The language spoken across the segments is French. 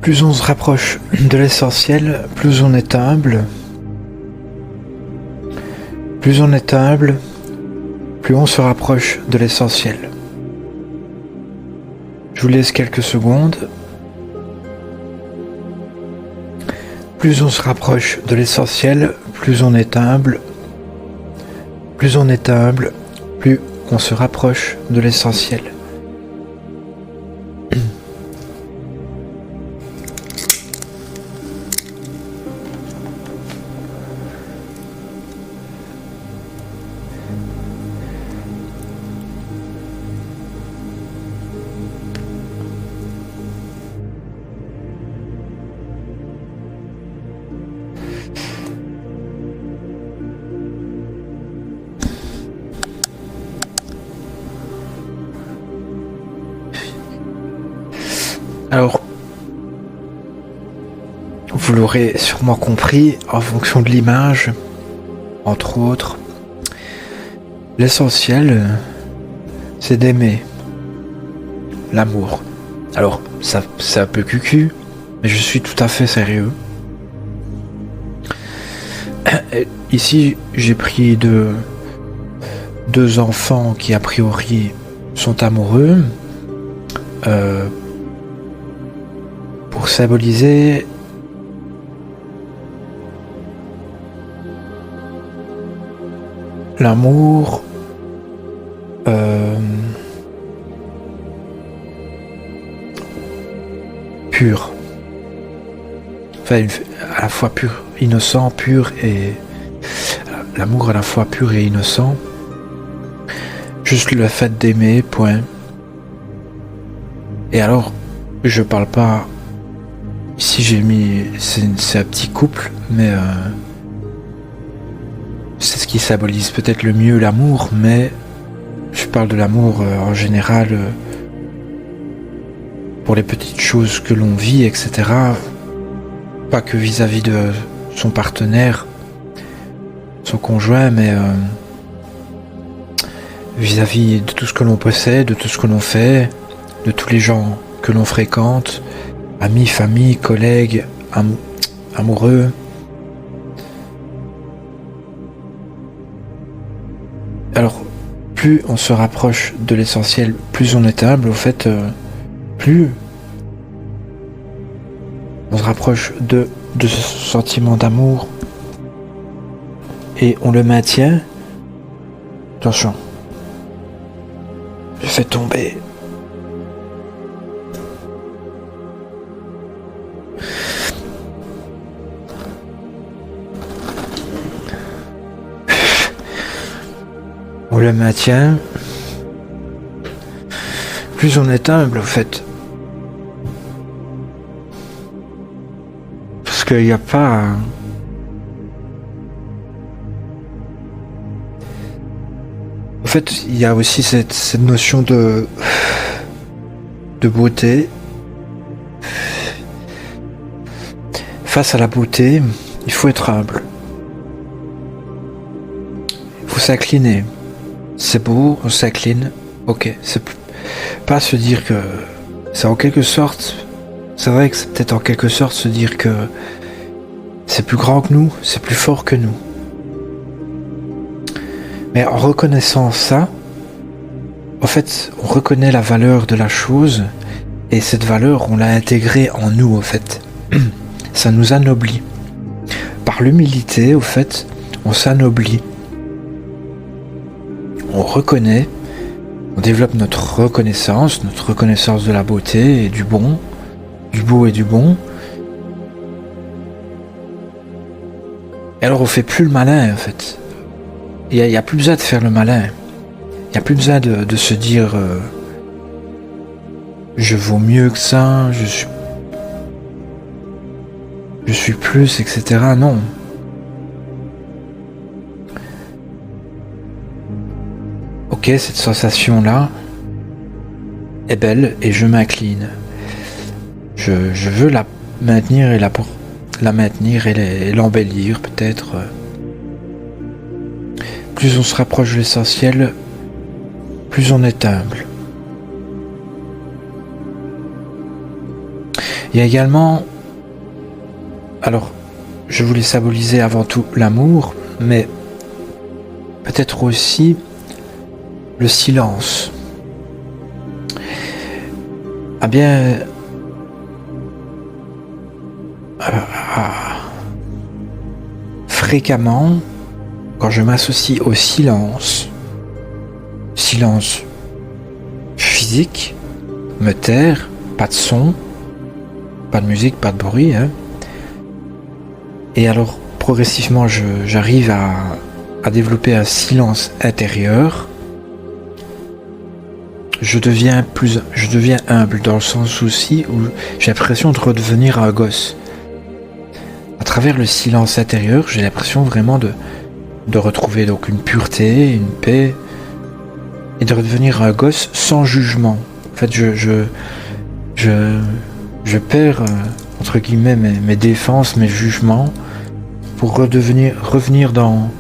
Plus on se rapproche de l'essentiel, plus on est humble. Plus on est humble, plus on se rapproche de l'essentiel. Je vous laisse quelques secondes. Plus on se rapproche de l'essentiel, plus on est humble. Plus on est humble, plus on se rapproche de l'essentiel. Alors, vous l'aurez sûrement compris, en fonction de l'image, entre autres, l'essentiel, c'est d'aimer l'amour. Alors, ça, c'est un peu cucu, mais je suis tout à fait sérieux. Ici, j'ai pris deux enfants qui, a priori, sont amoureux. Pour symboliser l'amour pur, enfin à la fois pur, innocent, pur, et l'amour à la fois pur et innocent, juste le fait d'aimer, point. Et alors, je parle pas. Ici j'ai mis, c'est un petit couple, mais c'est ce qui symbolise peut-être le mieux l'amour, mais je parle de l'amour en général pour les petites choses que l'on vit, etc. Pas que vis-à-vis de son partenaire, son conjoint, mais vis-à-vis de tout ce que l'on possède, de tout ce que l'on fait, de tous les gens que l'on fréquente. Amis, famille, collègues, amoureux. Alors, plus on se rapproche de l'essentiel, plus on est humble, au fait, plus on se rapproche de ce sentiment d'amour et on le maintient. Attention, je fais tomber. On le maintient. Plus on est humble, en fait. Parce qu'il n'y a pas... En fait, il y a aussi cette notion de beauté. Face à la beauté, il faut être humble. Il faut s'incliner. C'est beau, on s'incline, ok. C'est pas se dire que... C'est en quelque sorte... C'est vrai que c'est peut-être en quelque sorte se dire que c'est plus grand que nous, c'est plus fort que nous. Mais en reconnaissant ça, en fait, on reconnaît la valeur de la chose, et cette valeur, on l'a intégrée en nous, en fait. Ça nous anoblit. Par l'humilité, au fait, on s'anoblit. On reconnaît, on développe notre reconnaissance de la beauté et du bon, du beau et du bon. Et alors on fait plus le malin, en fait. Il y a plus besoin de faire le malin. Il n'y a plus besoin de se dire je vaux mieux que ça, je suis plus, etc. Non. Ok, cette sensation-là est belle et je m'incline. Je veux la maintenir et l'embellir peut-être. Plus on se rapproche de l'essentiel, plus on est humble. Il y a également, alors je voulais symboliser avant tout l'amour, mais peut-être aussi le silence. Ah bien, fréquemment, quand je m'associe au silence physique, me taire, pas de son, pas de musique, pas de bruit, hein. Et alors progressivement j'arrive à développer un silence intérieur. Je deviens humble dans le sens aussi où j'ai l'impression de redevenir un gosse. À travers le silence intérieur, j'ai l'impression vraiment de retrouver donc une pureté, une paix, et de redevenir un gosse sans jugement. En fait, je perds entre guillemets mes défenses, mes jugements, pour revenir dans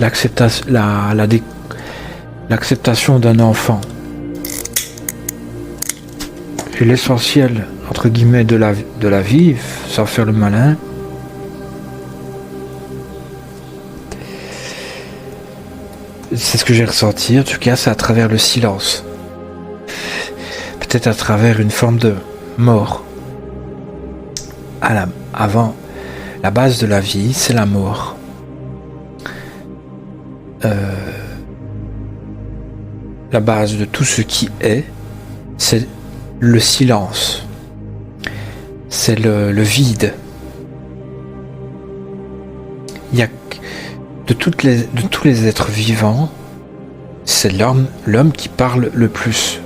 l'acceptation d'un enfant. Et l'essentiel entre guillemets de la vie, sans faire le malin, c'est ce que j'ai ressenti, en tout cas c'est à travers le silence. Peut-être à travers une forme de mort. Avant, la base de la vie, c'est la mort. La base de tout ce qui est, c'est le silence. C'est le vide. Il y a de tous les êtres vivants, c'est l'homme qui parle le plus.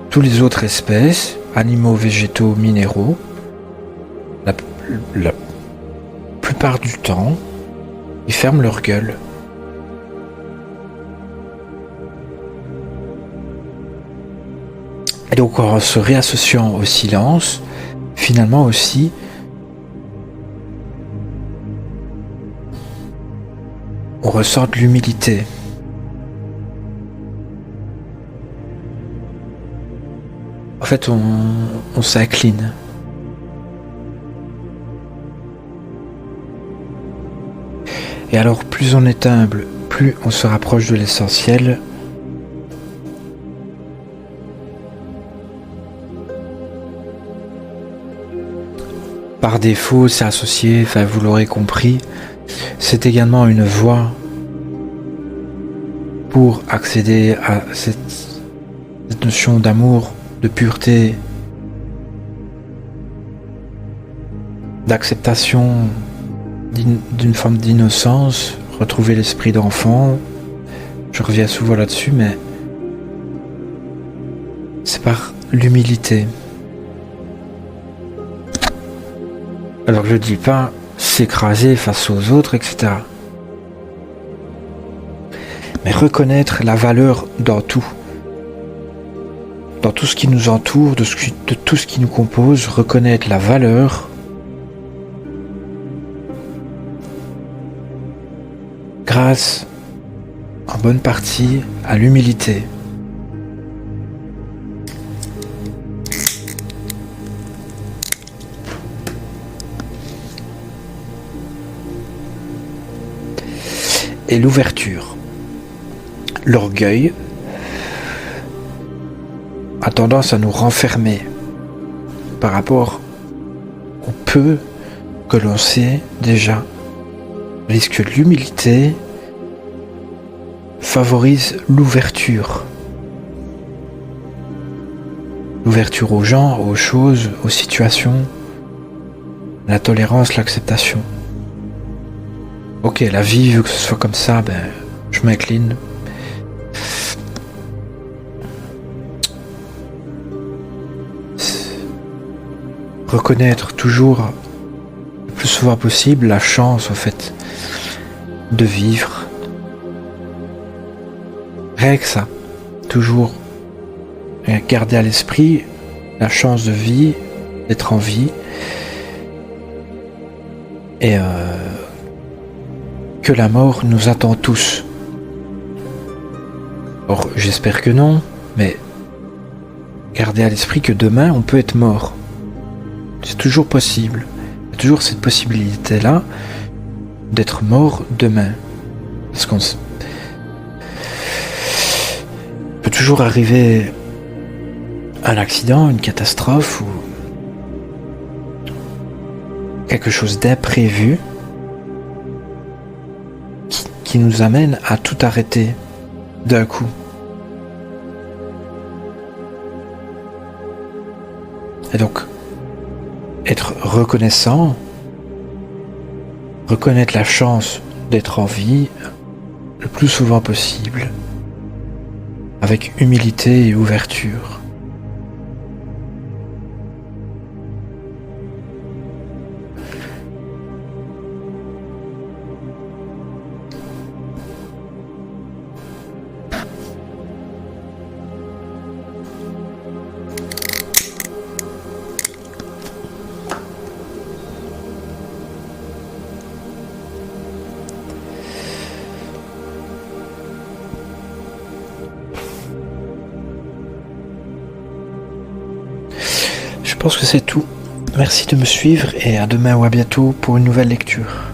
Tous les autres espèces, animaux, végétaux, minéraux, la plupart du temps, ils ferment leur gueule. Et donc en se réassociant au silence, finalement aussi, on ressent de l'humilité. En fait, on s'incline. Et alors, plus on est humble, plus on se rapproche de l'essentiel. Par défaut, c'est associé, enfin vous l'aurez compris, c'est également une voie pour accéder à cette notion d'amour, de pureté, d'acceptation, d'une forme d'innocence, retrouver l'esprit d'enfant. Je reviens souvent là-dessus, mais c'est par l'humilité. Alors je dis pas s'écraser face aux autres, etc. Mais reconnaître la valeur dans tout. Dans tout ce qui nous entoure, de tout ce qui nous compose, reconnaître la valeur grâce, en bonne partie, à l'humilité. Et l'ouverture. L'orgueil a tendance à nous renfermer par rapport au peu que l'on sait déjà. Tandis que l'humilité favorise l'ouverture. L'ouverture aux gens, aux choses, aux situations, la tolérance, l'acceptation. Ok, la vie veut que ce soit comme ça, ben, je m'incline. Reconnaître toujours, le plus souvent possible, la chance, au fait, de vivre. Rien que ça. Toujours garder à l'esprit la chance de vie, d'être en vie. Et que la mort nous attend tous. Or, j'espère que non, mais gardez à l'esprit que demain, on peut être mort. C'est toujours possible. Il y a toujours cette possibilité-là d'être mort demain. Parce qu'on peut toujours arriver un accident, une catastrophe ou quelque chose d'imprévu qui nous amène à tout arrêter d'un coup. Et donc, être reconnaissant, reconnaître la chance d'être en vie le plus souvent possible, avec humilité et ouverture. Je pense que c'est tout. Merci de me suivre et à demain ou à bientôt pour une nouvelle lecture.